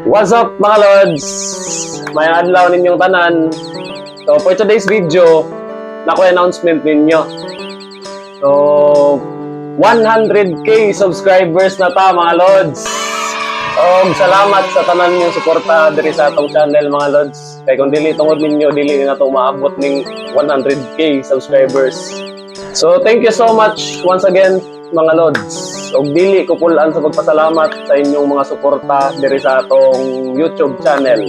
What's up mga Lods? May adlaw ninyong tanan. So for today's video, naku announcement ninyo. So 100k subscribers na ta mga Lods. Salamat sa tanan niyo suporta diri sa atong channel mga Lods. Kay kung dili tungod ninyo, dili na to maabot ning 100k subscribers. So thank you so much once again mga Lods. Og dili ko pulan sa pagpasalamat sa inyong mga suporta diri sa atong YouTube channel.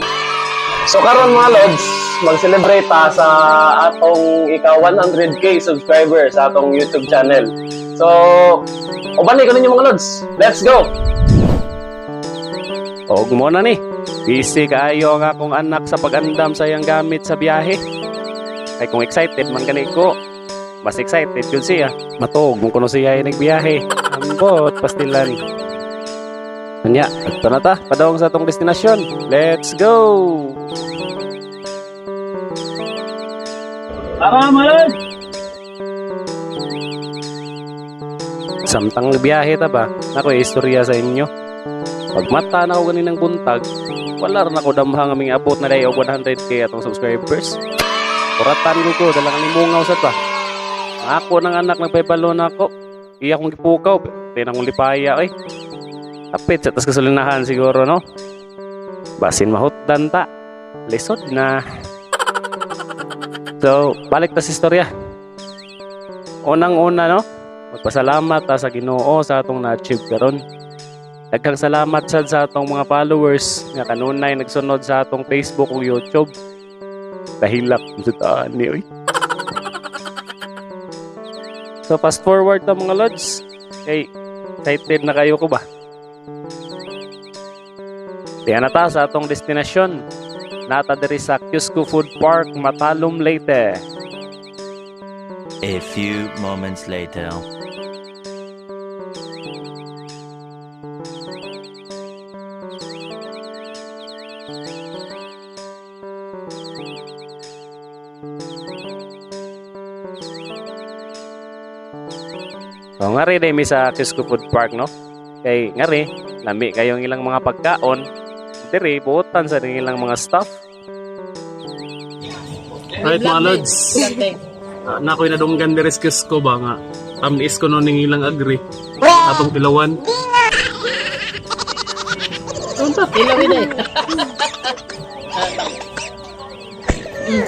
So karon mga Lods, mag-celebrate ta sa atong ika 100k subscriber sa atong YouTube channel. So, ubani ko ninyo mga Lods. Let's go! Og mo na ni. Busy kaayo ang akong anak sa pag-andam sa iyang gamit sa biyahe. Kay kung excited man gani ko, mas excited yun siya. Matog, kung kuno siya ay nagbiyahe. Ambot, pastilan. Kanya, agto na ta. Padawang sa atong destinasyon. Let's go! Tara, man! Samtang biyahe ta ba? Naku, istorya sa inyo. Pag mata na ako ganinang buntag, wala rin ako damhang aming abot na dayo 100k atong subscribers. Kuratan ko, dalang limungaw sa ta. Ako ng anak nagpapalo na ako. Iya kong gipukaw. Tinang kong lipaya eh. Tapit sa tas kasulinahan siguro no. Basin mahutdan ta. Lisod na. So, balik ta sa istorya. Unang-una no. Magpasalamat ta sa Ginoo sa atong na-achieve karon. Daghang salamat sad sa atong mga followers nga kanunay nagsunod sa atong Facebook ug YouTube. Dahilak sa taan ni oy. So fast forward ta mga Lods. Hey, excited na kayo ko ba? Diyan na ta sa atong destinasyon. Nata diri sa Cusco Food Park, Matalom, Leyte. A few moments later. So ngari day mi sa Cusco Food Park no. Kay ngari, lami kayong ilang mga pagkaon. Diri buotan sa ilang mga staff. Right mga Lods. Nakoy nadunggan diri sa Cusco ba nga. Tamis ko no ning ilang agri. Atong pilawan. Unta pilaw ide.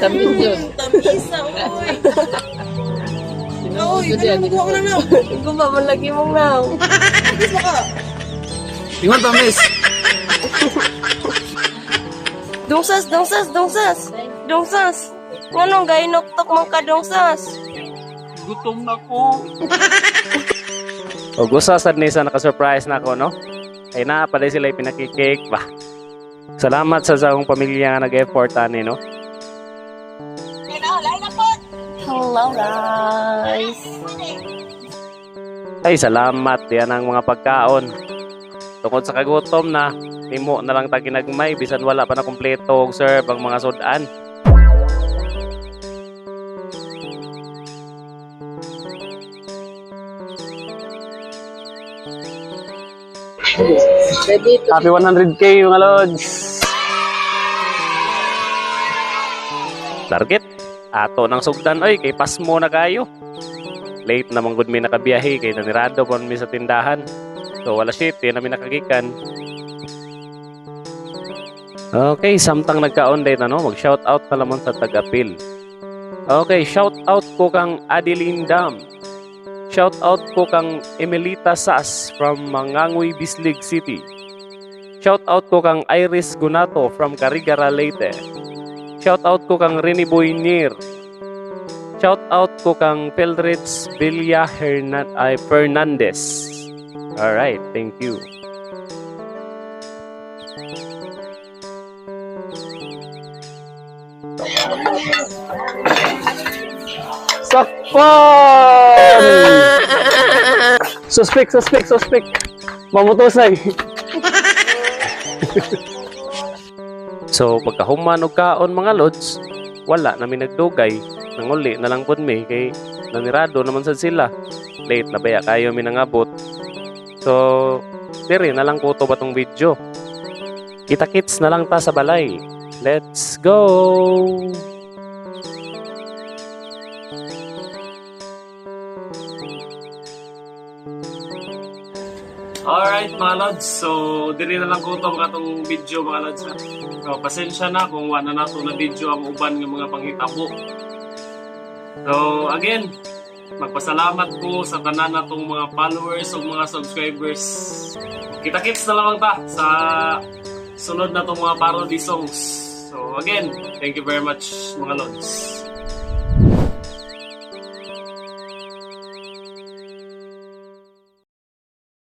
Tamis yun. Tamis na, oy. Oy, ano mo na na? Gumba mo lagi mong naw. Tamis mo ka. Ingon tamis. Dungsas. Nganong gainok-tok man ka dungsas? Gutom na ko. O gusto sad ni sa naka-surprise na ako no. Ay na pala sila pinaki-cake ba. Salamat sa akong pamilya nga nag-effort ani no. Hello guys. Ay salamat yan ang mga pagkaon. Tungkol sa kagutom na nimo na lang ta ginagmay bisan wala pa na kumpleto og serve ang mga sudan. Happy 100k mga Lods. Target ato ng sugdan oy kay pasmo na kayo. Late na manggod mi nakabiyahe kay nanirado kon mi sa tindahan. So wala shit, yan namin nakagikan. Okay, samtang nagka-on day na no, mag-shoutout na lamang sa Tagapil. Okay, shoutout ko kang Adeline Dam. Shoutout ko kang Emelita Sas from Mangangoy, Bislig City. Shoutout ko kang Iris Gunato from Carigara, Leyte. Shoutout ko kang Rene Boynier. Shoutout ko kang Pelrits Villa Fernandez. Alright, thank you. Sakpan! Suspect. Mamutusay. So, pagkahuman og kaon mga Lods, wala namin nagdugay. Nanguli na lang po mi kay nanirado naman sad sila. Late na baya kayo mi nangabot. So, diri na lang ko to batong video. Kita-kits na lang ta sa balay. Let's go! Alright mga lods, so diri na lang ko itong katong video mga lods ha. So pasensya na kung wala na to na video ang uban ng mga panghitabo. So again, magpasalamat ko sa tanan na tong mga followers o mga subscribers. Kita-kits na lang ta sa sunod na tong mga parody songs. So again, thank you very much mga lods.